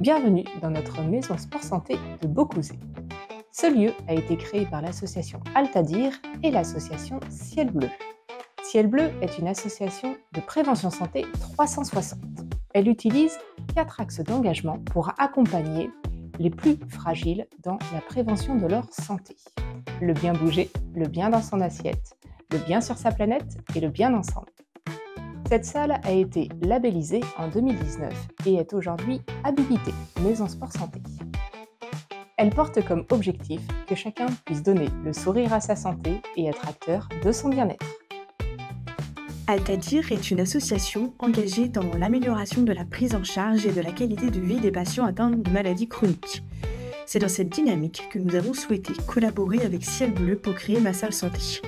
Bienvenue dans notre maison sport santé de Beaucouzé. Ce lieu a été créé par l'association Altadir et l'association Ciel Bleu. Ciel Bleu est une association de prévention santé 360. Elle utilise 4 axes d'engagement pour accompagner les plus fragiles dans la prévention de leur santé. Le bien bouger, le bien dans son assiette, le bien sur sa planète et le bien ensemble. Cette salle a été labellisée en 2019 et est aujourd'hui habilitée Maison Sport Santé. Elle porte comme objectif que chacun puisse donner le sourire à sa santé et être acteur de son bien-être. Altadir est une association engagée dans l'amélioration de la prise en charge et de la qualité de vie des patients atteints de maladies chroniques. C'est dans cette dynamique que nous avons souhaité collaborer avec Ciel Bleu pour créer Ma Salle Santé.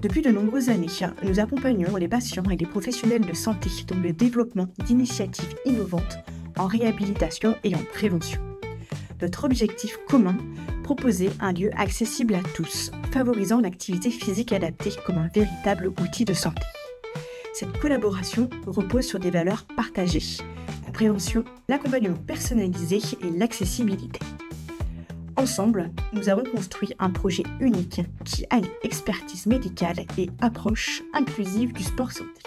Depuis de nombreuses années, nous accompagnons les patients et les professionnels de santé dans le développement d'initiatives innovantes en réhabilitation et en prévention. Notre objectif commun, proposer un lieu accessible à tous, favorisant l'activité physique adaptée comme un véritable outil de santé. Cette collaboration repose sur des valeurs partagées, la prévention, l'accompagnement personnalisé et l'accessibilité. Ensemble, nous avons construit un projet unique qui allie expertise médicale et approche inclusive du sport santé.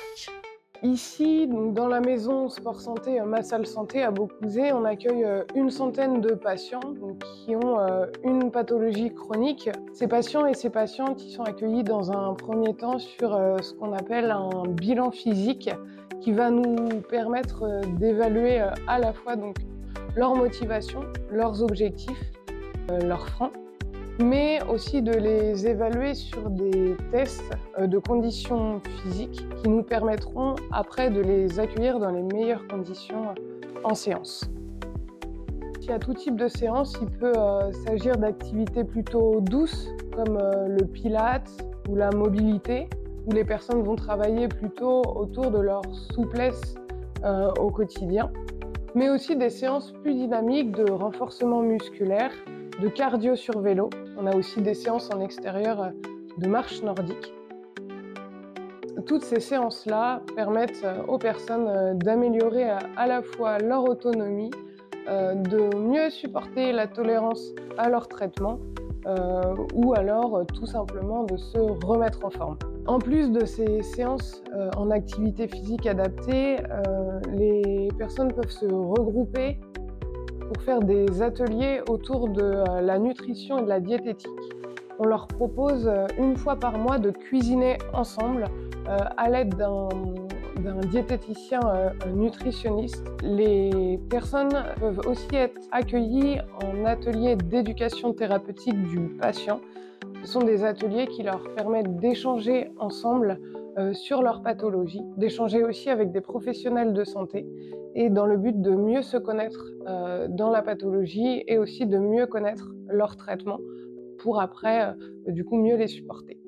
Ici, donc dans la maison Sport Santé, Ma Salle Santé à Beaucouzé, on accueille une centaine de patients qui ont une pathologie chronique. Ces patients et ces patientes qui sont accueillis dans un premier temps sur ce qu'on appelle un bilan physique qui va nous permettre d'évaluer à la fois donc, leur motivation, leurs objectifs, leurs freins, mais aussi de les évaluer sur des tests de conditions physiques qui nous permettront après de les accueillir dans les meilleures conditions en séance. Il y a tout type de séance, il peut s'agir d'activités plutôt douces comme le pilate ou la mobilité, où les personnes vont travailler plutôt autour de leur souplesse au quotidien, mais aussi des séances plus dynamiques de renforcement musculaire, de cardio sur vélo. On a aussi des séances en extérieur de marche nordique. Toutes ces séances-là permettent aux personnes d'améliorer à la fois leur autonomie, de mieux supporter la tolérance à leur traitement ou alors tout simplement de se remettre en forme. En plus de ces séances en activité physique adaptée, les personnes peuvent se regrouper pour faire des ateliers autour de la nutrition et de la diététique. On leur propose une fois par mois de cuisiner ensemble à l'aide d'un diététicien nutritionniste. Les personnes peuvent aussi être accueillies en atelier d'éducation thérapeutique du patient. Ce sont des ateliers qui leur permettent d'échanger ensemble sur leur pathologie, d'échanger aussi avec des professionnels de santé et dans le but de mieux se connaître dans la pathologie et aussi de mieux connaître leur traitement pour après, du coup, mieux les supporter.